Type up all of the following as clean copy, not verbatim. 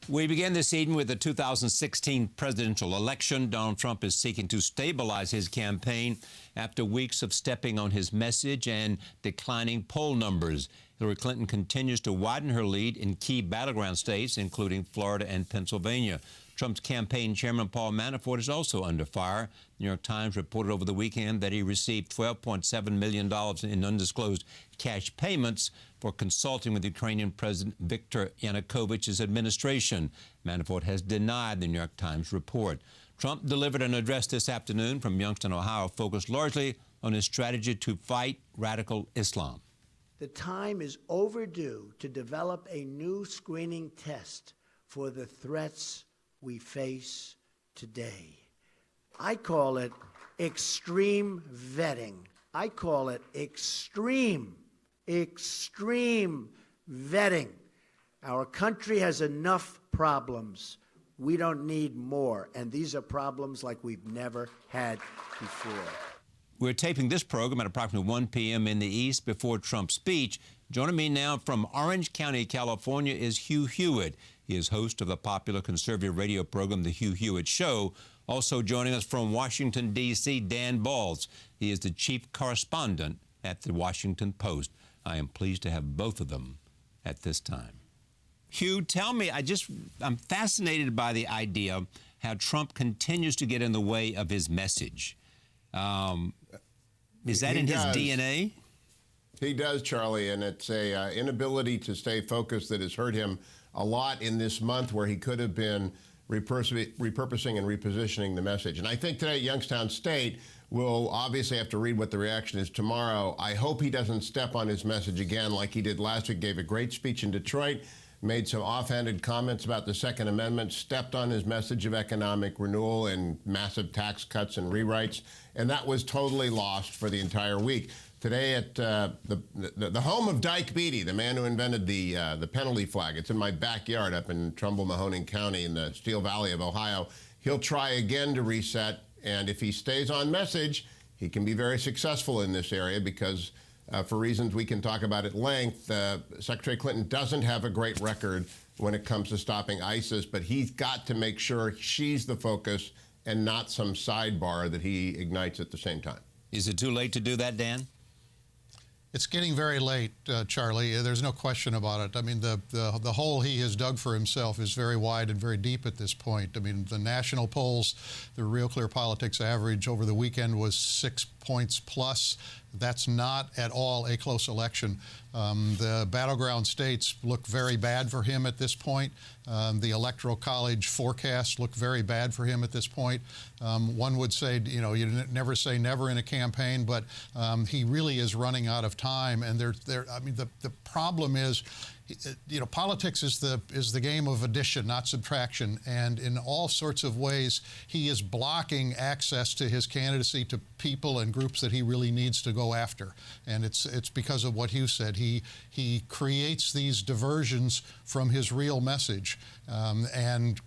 We begin this evening with the 2016 presidential election. Donald Trump is seeking to stabilize his campaign after weeks of stepping on his message and declining poll numbers. Hillary Clinton continues to widen her lead in key battleground states, including Florida and Pennsylvania. Trump's campaign chairman, Paul Manafort, is also under fire. The New York Times reported over the weekend that he received $12.7 million in undisclosed cash payments for consulting with Ukrainian President Viktor Yanukovych's administration. Manafort has denied the New York Times report. Trump delivered an address this afternoon from Youngstown, Ohio, focused largely on his strategy to fight radical Islam. The time is overdue to develop a new screening test for the threats we face today. I call it extreme vetting. I call it extreme vetting. Our country has enough problems. We don't need more. And these are problems like we've never had before. We're taping this program at approximately 1 p.m. in the East before Trump's speech. Joining me now from Orange County, California, is Hugh Hewitt. He is host of the popular conservative radio program, The Hugh Hewitt Show. Also joining us from Washington, D.C., Dan Balz. He is the chief correspondent at the Washington Post. I am pleased to have both of them at this time. Hugh, tell me, I'm fascinated by the idea how Trump continues to get in the way of his message. Is that in his DNA? He does, Charlie, and it's a inability to stay focused that has hurt him a lot in this month where he could have been repurposing and repositioning the message. And I think today at Youngstown State, we'll obviously have to read what the reaction is tomorrow. I hope he doesn't step on his message again like he did last week, gave a great speech in Detroit, made some offhanded comments about the Second Amendment, stepped on his message of economic renewal and massive tax cuts and rewrites, and that was totally lost for the entire week. Today at the home of Dyke Beatty, the man who invented the penalty flag. It's in my backyard up in Trumbull-Mahoning County in the Steel Valley of Ohio. He'll try again to reset, and if he stays on message, he can be very successful in this area because for reasons we can talk about at length, Secretary Clinton doesn't have a great record when it comes to stopping ISIS, but he's got to make sure she's the focus and not some sidebar that he ignites at the same time. Is it too late to do that, Dan? It's getting very late, Charlie. There's no question about it. I mean, the hole he has dug for himself is very wide and very deep at this point. I mean, the national polls, the Real Clear Politics average over the weekend was 6 points plus. That's not at all a close election. The battleground states look very bad for him at this point. The Electoral College forecasts look very bad for him at this point. One would say, you know, you never say never in a campaign, but he really is running out of time. And I mean, the problem is, you know, politics is the game of addition, not subtraction, and in all sorts of ways, he is blocking access to his candidacy to people and groups that he really needs to go after. And it's because of what Hugh said. He creates these diversions from his real message, and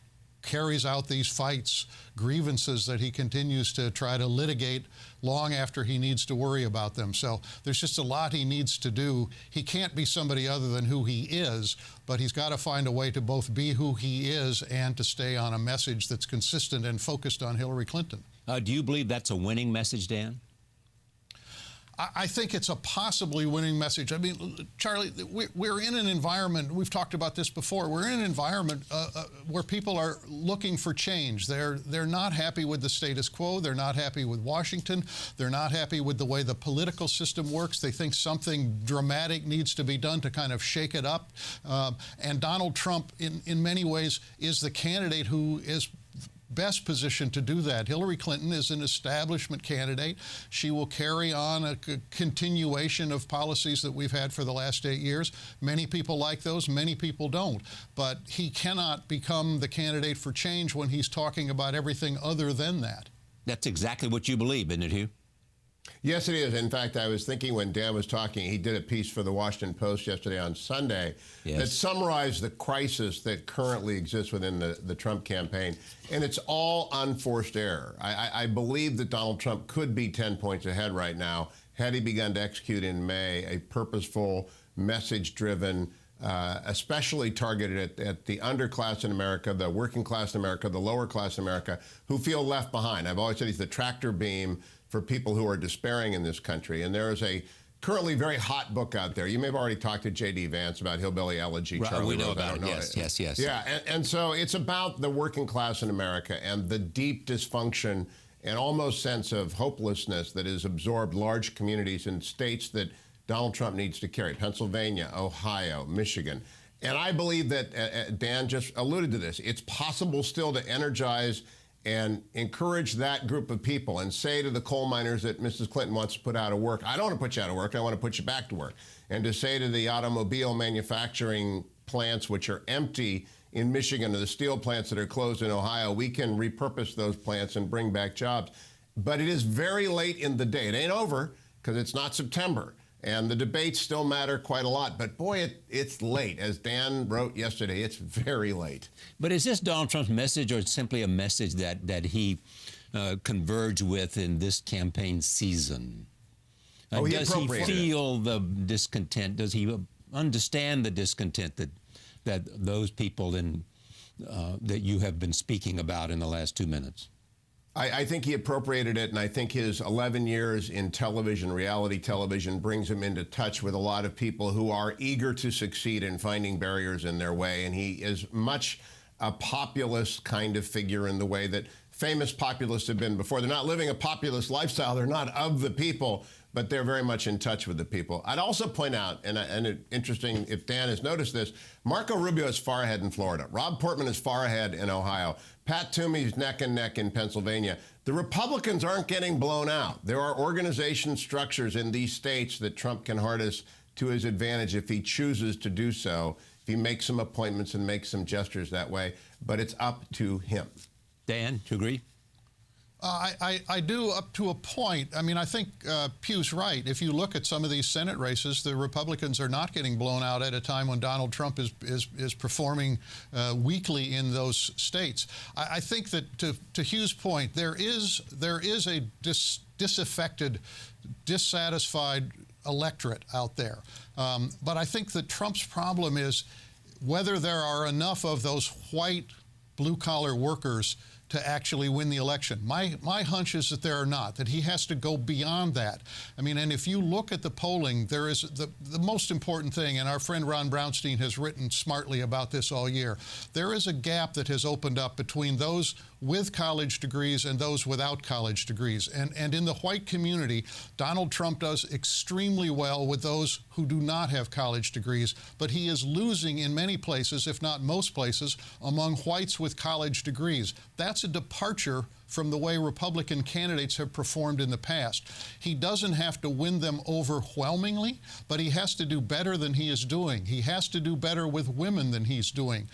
carries out these fights, grievances that he continues to try to litigate long after he needs to worry about them. So there's just a lot he needs to do. He can't be somebody other than who he is, but he's got to find a way to both be who he is and to stay on a message that's consistent and focused on Hillary Clinton. Do you believe that's a winning message, Dan? I think it's a possibly winning message. I mean, Charlie, we're in an environment, we've talked about this before, we're in an environment where people are looking for change. They're not happy with the status quo. They're not happy with Washington. They're not happy with the way the political system works. They think something dramatic needs to be done to kind of shake it up. And Donald Trump, in many ways, is the candidate who is best positioned to do that. Hillary Clinton is an establishment candidate. She will carry on a continuation of policies that we've had for the last 8 years. Many people like those, many people don't. But he cannot become the candidate for change when he's talking about everything other than that. That's exactly what you believe, isn't it, Hugh? Yes, it is. In fact, I was thinking when Dan was talking, he did a piece for the Washington Post yesterday on Sunday that summarized the crisis that currently exists within the Trump campaign. And it's all unforced error. I believe that Donald Trump could be 10 points ahead right now had he begun to execute in May a purposeful, message-driven especially targeted at the underclass in America, the working class in America, the lower class in America, who feel left behind. I've always said he's the tractor beam for people who are despairing in this country. And there is a currently very hot book out there. You may have already talked to J.D. Vance about Hillbilly Elegy. Right, Charlie we know Rose, about it. Yes. Yeah, and so it's about the working class in America and the deep dysfunction and almost sense of hopelessness that has absorbed large communities in states that Donald Trump needs to carry: Pennsylvania, Ohio, Michigan. And I believe that, Dan just alluded to this, it's possible still to energize and encourage that group of people and say to the coal miners that Mrs. Clinton wants to put out of work, I don't want to put you out of work, I want to put you back to work. And to say to the automobile manufacturing plants, which are empty in Michigan, or the steel plants that are closed in Ohio, we can repurpose those plants and bring back jobs. But it is very late in the day. It ain't over because it's not September. And the debates still matter quite a lot. But boy, it's late. As Dan wrote yesterday, it's very late. But is this Donald Trump's message, or simply a message that he converged with in this campaign season? Does he feel the discontent? Does he understand the discontent that those people that you have been speaking about in the last 2 minutes? I think he appropriated it, and I think his 11 years in television, reality television, brings him into touch with a lot of people who are eager to succeed in finding barriers in their way. And he is much a populist kind of figure in the way that famous populists have been before. They're not living a populist lifestyle. They're not of the people, but they're very much in touch with the people. I'd also point out, and interesting if Dan has noticed this, Marco Rubio is far ahead in Florida. Rob Portman is far ahead in Ohio. Pat Toomey's neck and neck in Pennsylvania. The Republicans aren't getting blown out. There are organization structures in these states that Trump can harness to his advantage if he chooses to do so, if he makes some appointments and makes some gestures that way. But it's up to him. Dan, do you agree? I do, up to a point. I mean, I think Pugh's right. If you look at some of these Senate races, the Republicans are not getting blown out at a time when Donald Trump is performing weakly in those states. I think that, to Hugh's point, there is a disaffected, dissatisfied electorate out there. But I think that Trump's problem is whether there are enough of those white blue-collar workers to actually win the election. My hunch is that there are not, that he has to go beyond that. I mean, and if you look at the polling, there is the most important thing, and our friend Ron Brownstein has written smartly about this all year, there is a gap that has opened up between those with college degrees and those without college degrees. And in the white community, Donald Trump does extremely well with those who do not have college degrees, but he is losing in many places, if not most places, among whites with college degrees. That's a departure from the way Republican candidates have performed in the past. He doesn't have to win them overwhelmingly, but he has to do better than he is doing. He has to do better with women than he's doing.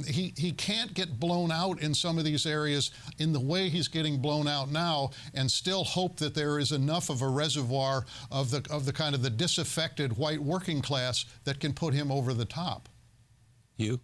He can't get blown out in some of these areas in the way he's getting blown out now and still hope that there is enough of a reservoir of the kind of the disaffected white working class that can put him over the top. Hugh?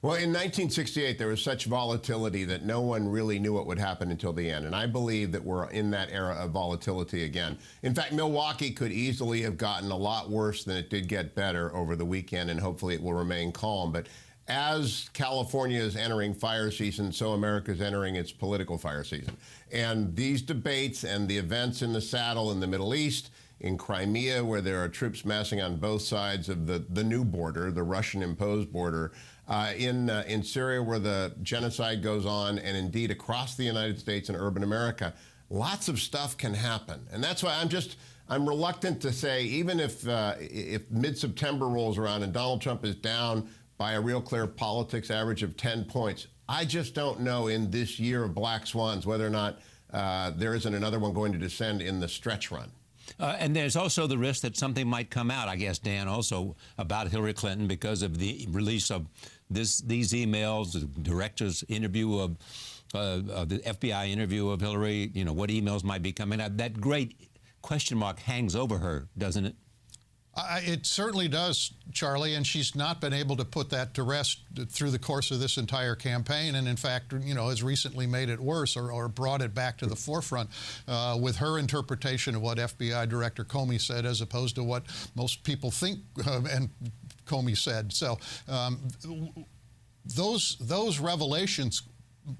Well, in 1968, there was such volatility that no one really knew what would happen until the end. And I believe that we're in that era of volatility again. In fact, Milwaukee could easily have gotten a lot worse than it did get better over the weekend, and hopefully it will remain calm. But as California is entering fire season, so America is entering its political fire season. And these debates and the events in the saddle in the Middle East, in Crimea, where there are troops massing on both sides of the new border, the Russian-imposed border, in Syria, where the genocide goes on, and indeed across the United States and urban America, lots of stuff can happen. And that's why I'm reluctant to say, even if mid-September rolls around and Donald Trump is down by a real clear politics average of 10 points, I just don't know in this year of black swans whether or not there isn't another one going to descend in the stretch run. And there's also the risk that something might come out, I guess, Dan, also about Hillary Clinton because of the release of these emails, the director's interview of the FBI interview of Hillary, you know, what emails might be coming out. That great question mark hangs over her, doesn't it? It certainly does, Charlie, and she's not been able to put that to rest through the course of this entire campaign, and in fact, you know, has recently made it worse or brought it back to the forefront with her interpretation of what FBI Director Comey said as opposed to what most people think and Comey said. So those revelations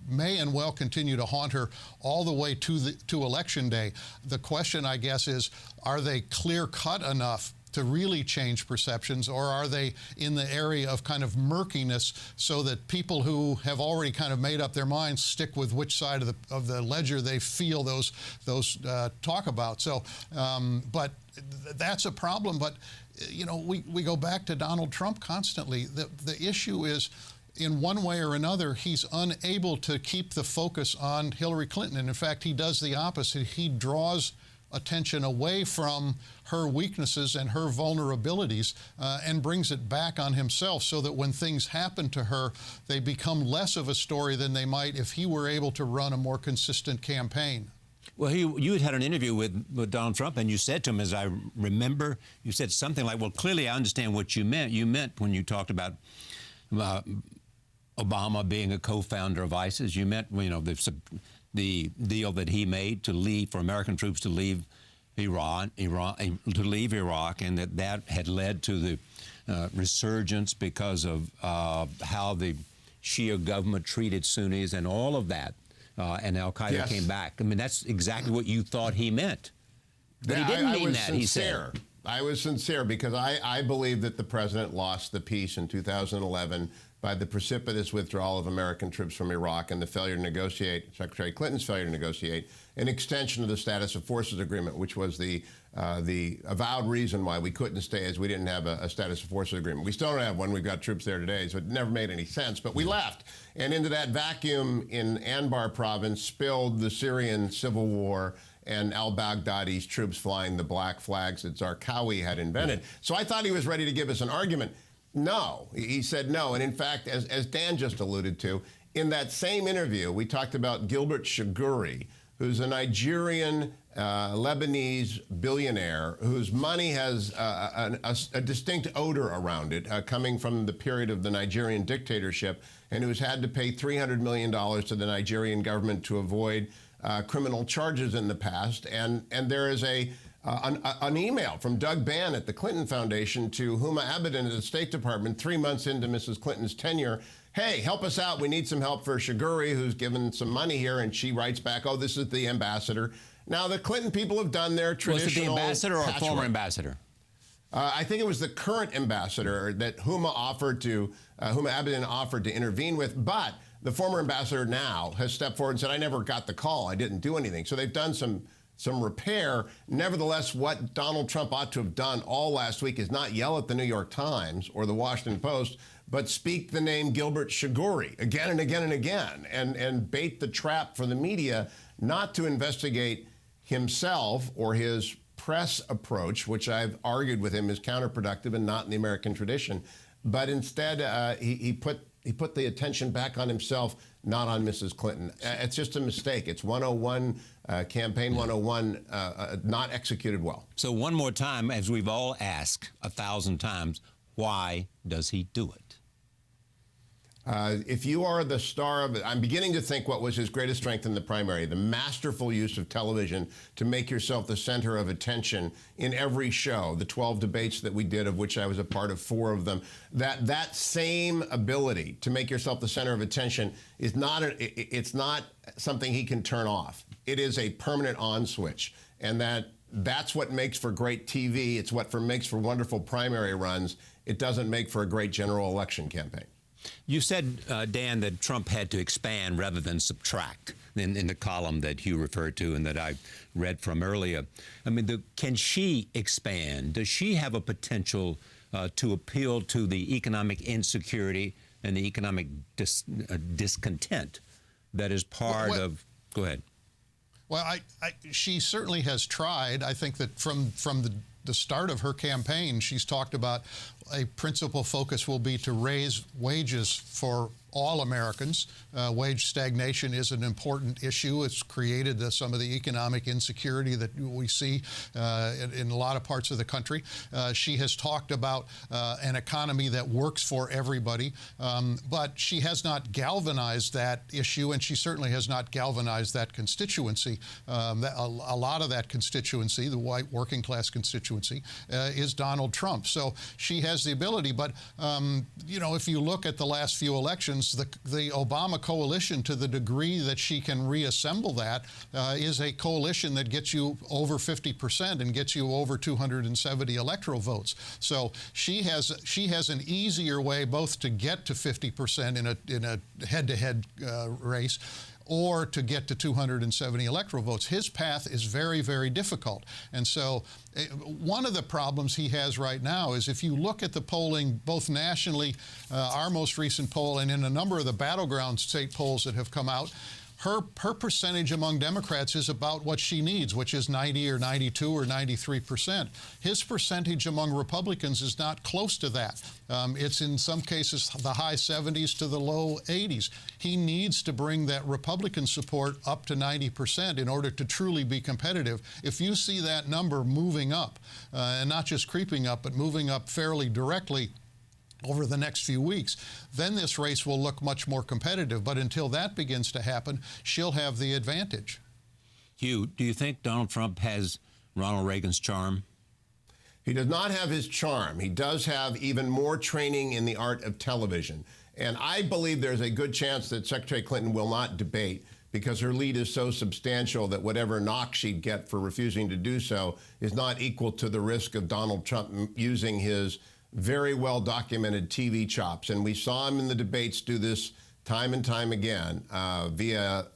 may and well continue to haunt her all the way to Election Day. The question, I guess, is, are they clear-cut enough to really change perceptions, or are they in the area of kind of murkiness so that people who have already kind of made up their minds stick with which side of the ledger they feel those talk about? So, but that's a problem. But, you know, we go back to Donald Trump constantly. The issue is, in one way or another, he's unable to keep the focus on Hillary Clinton. And in fact, he does the opposite. He draws attention away from her weaknesses and her vulnerabilities and brings it back on himself, so that when things happen to her, they become less of a story than they might if he were able to run a more consistent campaign. Well, you had an interview with Donald Trump, and you said to him, as I remember, you said something like, well, clearly I understand what you meant. You meant, when you talked about Obama being a co-founder of ISIS, you meant, you know, the deal that he made to leave, for American troops to leave Iraq, and that had led to the resurgence because of how the Shia government treated Sunnis and all of that, and Al-Qaeda came back. I mean, that's exactly what you thought he meant. But he didn't mean that, he said. I was sincere, because I believe that the president lost the peace in 2011 by the precipitous withdrawal of American troops from Iraq and the failure to negotiate, Secretary Clinton's failure to negotiate, an extension of the Status of Forces Agreement, which was the avowed reason why we couldn't stay, as we didn't have a Status of Forces Agreement. We still don't have one. We've got troops there today, so it never made any sense. But we left. And into that vacuum in Anbar province spilled the Syrian civil war and al-Baghdadi's troops flying the black flags that Zarqawi had invented. So I thought he was ready to give us an argument. No, he said no. And in fact, as Dan just alluded to, in that same interview, we talked about Gilbert Shiguri, who's a Nigerian Lebanese billionaire whose money has a distinct odor around it, coming from the period of the Nigerian dictatorship, and who's had to pay $300 million to the Nigerian government to avoid criminal charges in the past. And there is an email from Doug Bann at the Clinton Foundation to Huma Abedin at the State Department 3 months into Mrs. Clinton's tenure. Hey, help us out. We need some help for Shiguri, who's given some money here. And she writes back, oh, this is the ambassador. Now, the Clinton people have done their traditional... Was it the ambassador or a former ambassador? I think it was the current ambassador that Huma Abedin offered to intervene with. But the former ambassador now has stepped forward and said, I never got the call. I didn't do anything. So they've done some repair. Nevertheless, what Donald Trump ought to have done all last week is not yell at the New York Times or the Washington Post, but speak the name Gilbert Shiguri again and again and again, and bait the trap for the media not to investigate himself or his press approach, which I've argued with him is counterproductive and not in the American tradition, but instead he put the attention back on himself, not on Mrs. Clinton. It's just a mistake. It's 101, campaign 101, not executed well. So one more time, as we've all asked 1,000 times, why does he do it? If you are the star of it, I'm beginning to think what was his greatest strength in the primary, the masterful use of television to make yourself the center of attention in every show, the 12 debates that we did, of which I was a part of 4 of them. That same ability to make yourself the center of attention is it's not something he can turn off. It is a permanent on switch, and that's what makes for great TV. It's what makes for wonderful primary runs. It doesn't make for a great general election campaign. You said, Dan, that Trump had to expand rather than subtract in the column that Hugh referred to and that I read from earlier. I mean, can she expand? Does she have a potential to appeal to the economic insecurity and the economic discontent that is part of... Go ahead. Well, she certainly has tried. I think that from the start of her campaign, she's talked about a principal focus will be to raise wages for all Americans. Wage stagnation is an important issue. It's created some of the economic insecurity that we see in a lot of parts of the country. She has talked about an economy that works for everybody, but she has not galvanized that issue, and she certainly has not galvanized that constituency. A lot of that constituency, the white working class constituency, is Donald Trump. So she has the ability. But, you know, if you look at the last few elections, the Obama coalition, to the degree that she can reassemble that, is a coalition that gets you over 50% and gets you over 270 electoral votes. So she has an easier way both to get to 50% in a head-to-head race, or to get to 270 electoral votes. His path is very, very difficult. And so one of the problems he has right now is, if you look at the polling, both nationally, our most recent poll, and in a number of the battleground state polls that have come out, her percentage among Democrats is about what she needs, which is 90 or 92 or 93%. His percentage among Republicans is not close to that. It's in some cases the high 70s to the low 80s. He needs to bring that Republican support up to 90% in order to truly be competitive. If you see that number moving up, and not just creeping up, but moving up fairly directly over the next few weeks, then this race will look much more competitive. But until that begins to happen, she'll have the advantage. Hugh, do you think Donald Trump has Ronald Reagan's charm? He does not have his charm. He does have even more training in the art of television. And I believe there's a good chance that Secretary Clinton will not debate, because her lead is so substantial that whatever knock she'd get for refusing to do so is not equal to the risk of Donald Trump using his very well-documented TV chops. And we saw him in the debates do this time and time again, via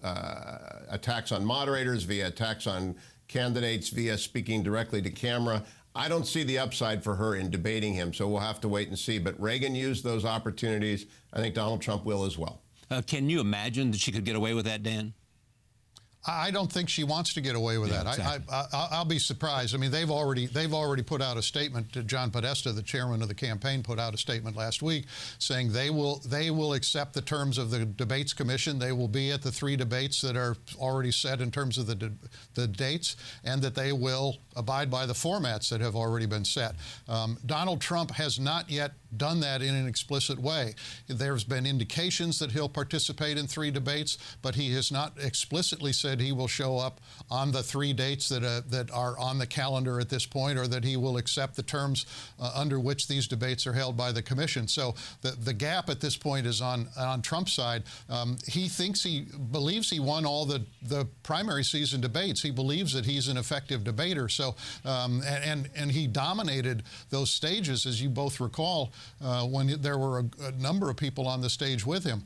attacks on moderators, via attacks on candidates, via speaking directly to camera. I don't see the upside for her in debating him, so we'll have to wait and see. But Reagan used those opportunities. I think Donald Trump will as well. Can you imagine that she could get away with that, Dan? I don't think she wants to get away with that. Exactly. I'll be surprised. I mean, they've already put out a statement. John Podesta, the chairman of the campaign, put out a statement last week saying they will accept the terms of the debates commission. They will be at the 3 debates that are already set in terms of the dates, and that they will abide by the formats that have already been set. Donald Trump has not yet done that in an explicit way. There's been indications that he'll participate in 3 debates, but he has not explicitly said he will show up on the 3 dates that are on the calendar at this point, or that he will accept the terms under which these debates are held by the commission. So the gap at this point is on Trump's side. He believes he won all the primary season debates. He believes that he's an effective debater. So and he dominated those stages, as you both recall, when there were a number of people on the stage with him.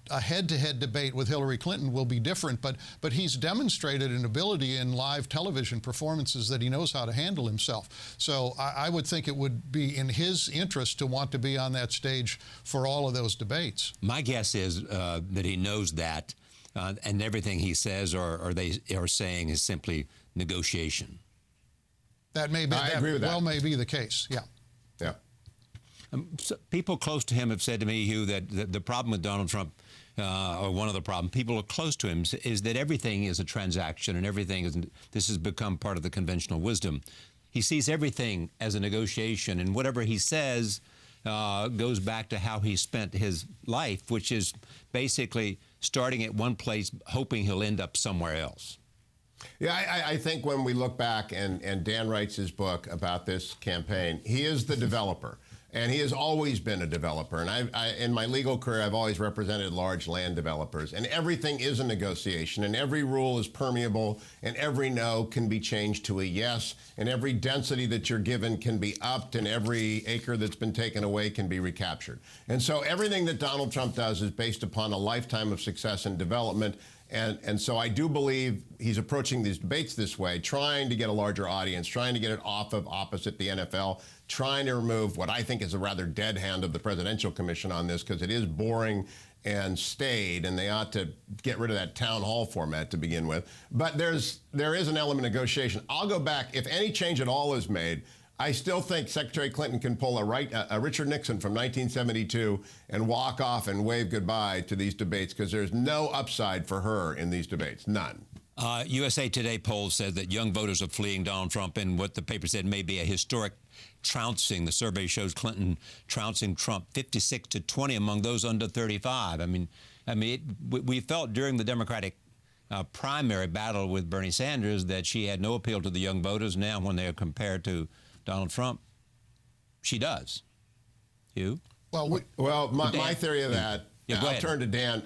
A head-to-head debate with Hillary Clinton will be different, but he's demonstrated an ability in live television performances that he knows how to handle himself. So I would think it would be in his interest to want to be on that stage for all of those debates. My guess is that he knows that, and everything he says or they are saying is simply negotiation. That may be. I agree with that. Well, may be the case. Yeah. Yeah. So people close to him have said to me, Hugh, that the problem with Donald Trump, or one of the problems, people are close to him, is that everything is a transaction, and this has become part of the conventional wisdom. He sees everything as a negotiation, and whatever he says goes back to how he spent his life, which is basically starting at one place, hoping he'll end up somewhere else. Yeah, I think when we look back, and Dan writes his book about this campaign, he is the developer. And he has always been a developer. And in my legal career, I've always represented large land developers. And everything is a negotiation, and every rule is permeable, and every no can be changed to a yes, and every density that you're given can be upped, and every acre that's been taken away can be recaptured. And so everything that Donald Trump does is based upon a lifetime of success and development. And so I do believe he's approaching these debates this way, trying to get a larger audience, trying to get it off of opposite the NFL, trying to remove what I think is a rather dead hand of the Presidential Commission on this, because it is boring and staid, and they ought to get rid of that town hall format to begin with. But there is an element of negotiation. I'll go back. If any change at all is made, I still think Secretary Clinton can pull a Richard Nixon from 1972 and walk off and wave goodbye to these debates, because there's no upside for her in these debates, none. USA Today poll said that young voters are fleeing Donald Trump in what the paper said may be a historic trouncing. The survey shows Clinton trouncing Trump 56-20 among those under 35. I mean, we felt during the Democratic primary battle with Bernie Sanders that she had no appeal to the young voters. Now, when they are compared to Donald Trump, she does. Hugh? Well, my theory of that, Yeah, go I'll ahead. turn to Dan.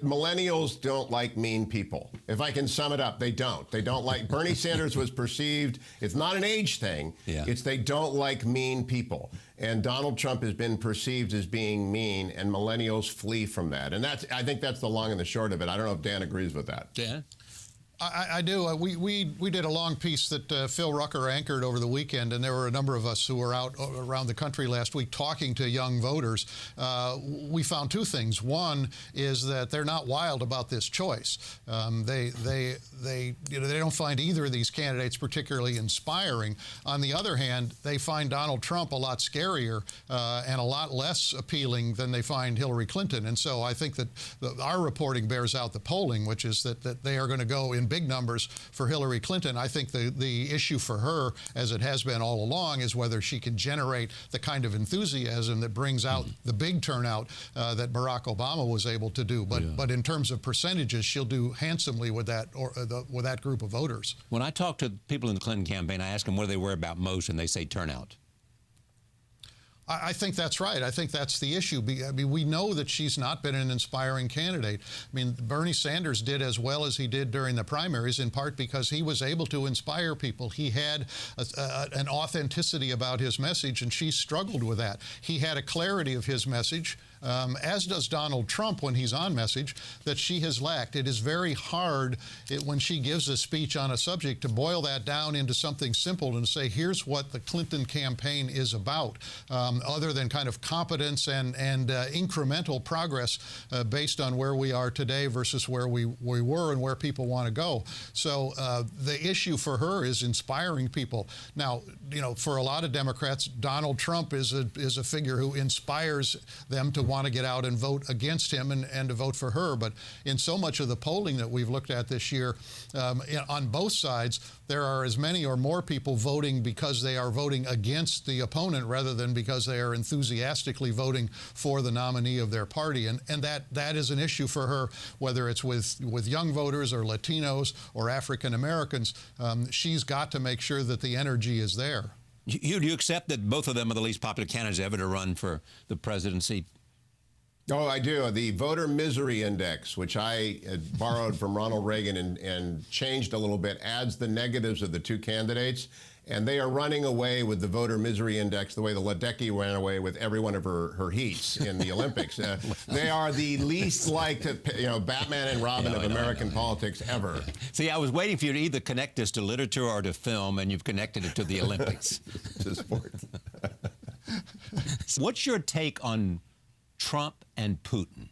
Millennials don't like mean people. If I can sum it up, they don't. They don't like, Bernie Sanders was perceived, it's not an age thing, Yeah. it's they don't like mean people. And Donald Trump has been perceived as being mean, and millennials flee from that. And I think that's the long and the short of it. I don't know if Dan agrees with that. Dan? I do. We did a long piece that Phil Rucker anchored over the weekend, and there were a number of us who were out around the country last week talking to young voters. We found two things. One is that they're not wild about this choice. They don't find either of these candidates particularly inspiring. On the other hand, they find Donald Trump a lot scarier and a lot less appealing than they find Hillary Clinton. And so I think that our reporting bears out the polling, which is that they are going to go in big numbers for Hillary Clinton. I think the issue for her, as it has been all along, is whether she can generate the kind of enthusiasm that brings out the big turnout that Barack Obama was able to do. But in terms of percentages, she'll do handsomely with that with that group of voters. When I talk to people in the Clinton campaign, I ask them what do they worry about most, and they say turnout. I think that's right. I think that's the issue. I mean, we know that she's not been an inspiring candidate. I mean, Bernie Sanders did as well as he did during the primaries, in part because he was able to inspire people. He had an authenticity about his message, and she struggled with that. He had a clarity of his message, as does Donald Trump when he's on message, that she has lacked. It is very hard when she gives a speech on a subject to boil that down into something simple and say, here's what the Clinton campaign is about. Other than kind of competence and incremental progress based on where we are today versus where we were and where people want to go. So the issue for her is inspiring people. Now, you know, for a lot of Democrats, Donald Trump is a figure who inspires them to want to get out and vote against him and to vote for her. But in so much of the polling that we've looked at this year, on both sides, there are as many or more people voting because they are voting against the opponent rather than because they are enthusiastically voting for the nominee of their party. And that is an issue for her, whether it's with young voters or Latinos or African Americans. She's got to make sure that the energy is there. Do you accept that both of them are the least popular candidates ever to run for the presidency? Oh, I do. The voter misery index, which I borrowed from Ronald Reagan and changed a little bit, adds the negatives of the two candidates. And they are running away with the voter misery index the way the Ledecky ran away with every one of her heats in the Olympics. They are the least liked, Batman and Robin of American politics ever. See, I was waiting for you to either connect this to literature or to film, and you've connected it to the Olympics. To sports. What's your take on Trump and Putin?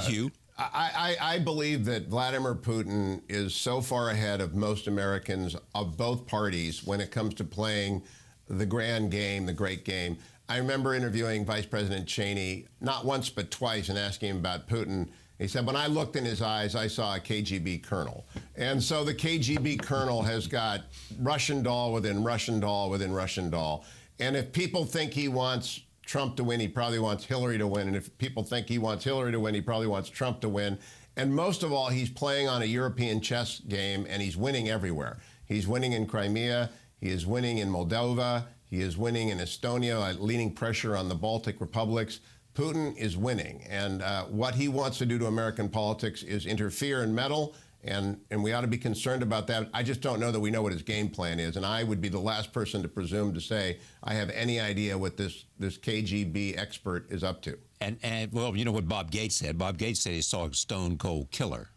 Hugh? I believe that Vladimir Putin is so far ahead of most Americans of both parties when it comes to playing the grand game, the great game. I remember interviewing Vice President Cheney not once but twice and asking him about Putin. He said, when I looked in his eyes, I saw a KGB colonel. And so the KGB colonel has got Russian doll within Russian doll within Russian doll. And if people think he wants Trump to win, he probably wants Hillary to win. And if people think he wants Hillary to win, he probably wants Trump to win. And most of all, he's playing on a European chess game, and he's winning everywhere. He's winning in Crimea. He is winning in Moldova. He is winning in Estonia, leading pressure on the Baltic republics. Putin is winning. And what he wants to do to American politics is interfere and meddle. And we ought to be concerned about that. I just don't know that we know what his game plan is. And I would be the last person to presume to say I have any idea what this KGB expert is up to. And well, you know what Bob Gates said? Bob Gates said he saw a stone cold killer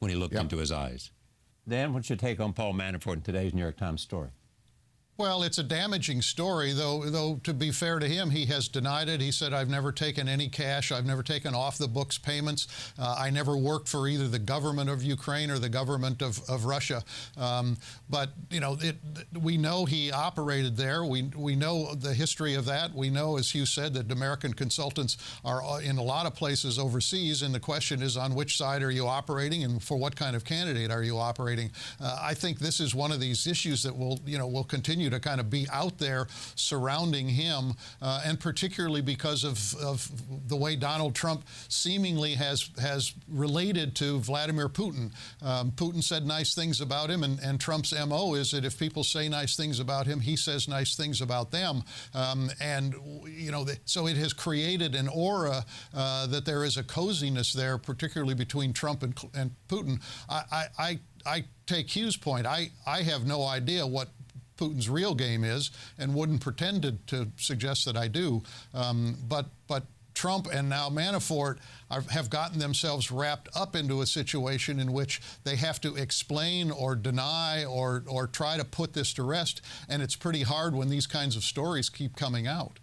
when he looked into his eyes. Dan, what's your take on Paul Manafort in today's New York Times story? Well, it's a damaging story, though to be fair to him, he has denied it. He said, I've never taken any cash. I've never taken off-the-books payments. I never worked for either the government of Ukraine or the government of Russia. But, you know, we know he operated there. We know the history of that. We know, as Hugh said, that American consultants are in a lot of places overseas, and the question is on which side are you operating and for what kind of candidate are you operating? I think this is one of these issues that will continue continue to kind of be out there surrounding him, and particularly because of the way Donald Trump seemingly has related to Vladimir Putin. Putin said nice things about him, and Trump's MO is that if people say nice things about him, he says nice things about them. And, you know, so it has created an aura that there is a coziness there, particularly between Trump and Putin. I take Hugh's point. I have no idea what Putin's real game is, and wouldn't pretend to suggest that I do. But Trump and now Manafort have gotten themselves wrapped up into a situation in which they have to explain or deny or try to put this to rest, and it's pretty hard when these kinds of stories keep coming out.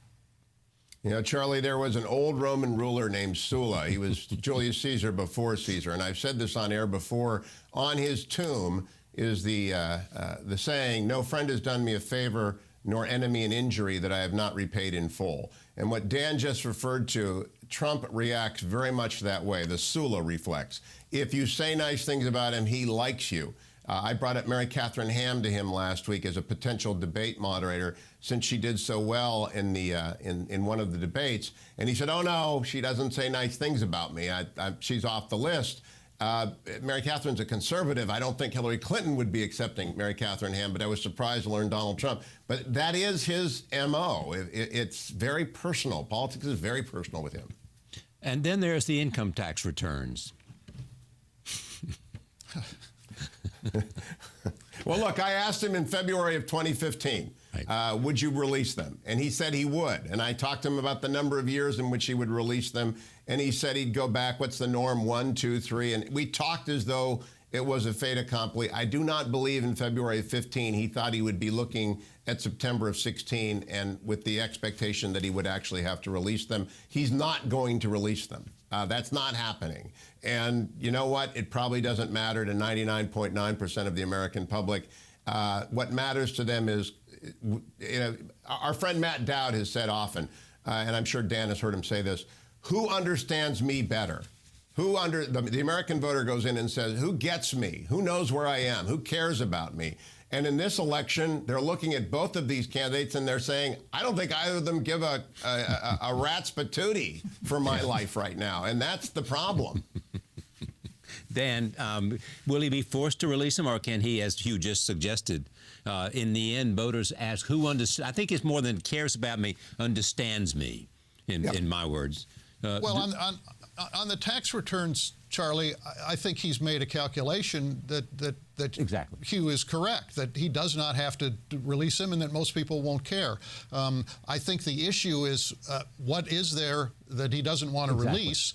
You know, Charlie, there was an old Roman ruler named Sulla. He was Julius Caesar before Caesar, and I've said this on air before. On his tomb is the saying, "No friend has done me a favor, nor enemy an injury that I have not repaid in full." And what Dan just referred to, Trump reacts very much that way, the Sulla reflex. If you say nice things about him, he likes you. I brought up Mary Catherine Ham to him last week as a potential debate moderator, since she did so well in the in one of the debates. And he said, "Oh, no, she doesn't say nice things about me. She's off the list." Mary Catherine's a conservative. I don't think Hillary Clinton would be accepting Mary Catherine Ham, but I was surprised to learn Donald Trump. But that is his MO. It's very personal. Politics is very personal with him. And then there's the income tax returns. Well, look, I asked him in February of 2015, would you release them? And he said he would. And I talked to him about the number of years in which he would release them. And he said he'd go back, what's the norm, 1, 2, 3. And we talked as though it was a fait accompli. I do not believe in February of 15 he thought he would be looking at September of 16 and with the expectation that he would actually have to release them. He's not going to release them. That's not happening. And you know what? It probably doesn't matter to 99.9% of the American public. What matters to them is, you know, our friend Matt Dowd has said often, and I'm sure Dan has heard him say this, who understands me better? The American voter goes in and says, who gets me? Who knows where I am? Who cares about me? And in this election, they're looking at both of these candidates and they're saying, I don't think either of them give a rat's patootie for my life right now. And that's the problem. Dan, will he be forced to release him, or can he, as Hugh just suggested, in the end, voters ask who understands? I think it's more than cares about me, understands me, in my words. Well, on the tax returns, Charlie, I think he's made a calculation that exactly. Hugh is correct, that he does not have to release him and that most people won't care. I think the issue is what is there that he doesn't want to release?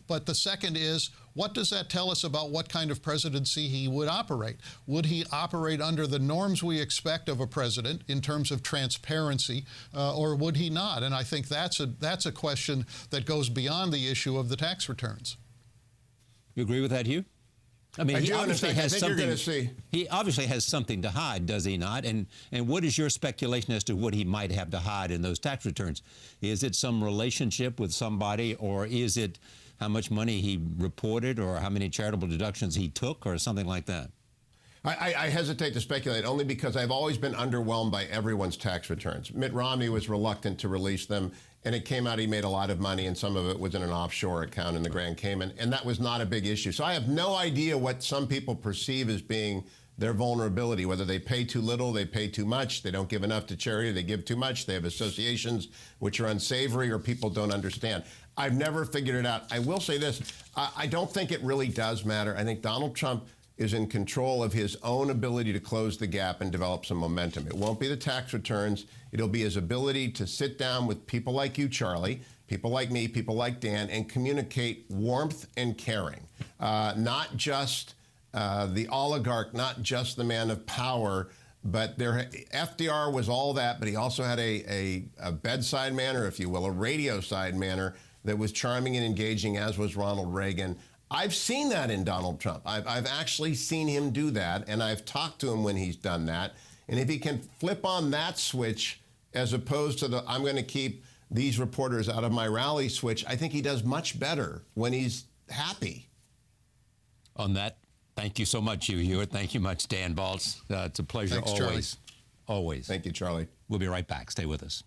But the second is, what does that tell us about what kind of presidency he would operate? Would he operate under the norms we expect of a president in terms of transparency, or would he not? And I think that's a question that goes beyond the issue of the tax returns. You agree with that, Hugh? I mean, he obviously has something. He obviously has something to hide, does he not? And what is your speculation as to what he might have to hide in those tax returns? Is it some relationship with somebody, or is it how much money he reported, or how many charitable deductions he took, or something like that? I hesitate to speculate, only because I've always been underwhelmed by everyone's tax returns. Mitt Romney was reluctant to release them, and it came out he made a lot of money, and some of it was in an offshore account in the Grand Cayman, and that was not a big issue. So I have no idea what some people perceive as being their vulnerability, whether they pay too little, they pay too much, they don't give enough to charity, they give too much, they have associations which are unsavory, or people don't understand. I've never figured it out. I will say this, I don't think it really does matter. I think Donald Trump is in control of his own ability to close the gap and develop some momentum. It won't be the tax returns. It'll be his ability to sit down with people like you, Charlie, people like me, people like Dan, and communicate warmth and caring. Not just the oligarch, not just the man of power, but FDR was all that, but he also had a bedside manner, if you will, a radio side manner that was charming and engaging, as was Ronald Reagan. I've seen that in Donald Trump. I've actually seen him do that, and I've talked to him when he's done that. And if he can flip on that switch, as opposed to the I'm going to keep these reporters out of my rally switch, I think he does much better when he's happy. On that, thank you so much, Hugh Hewitt. Thank you much, Dan Balz. It's a pleasure. Thanks, always. Charlie. always. Thank you, Charlie. We'll be right back. Stay with us.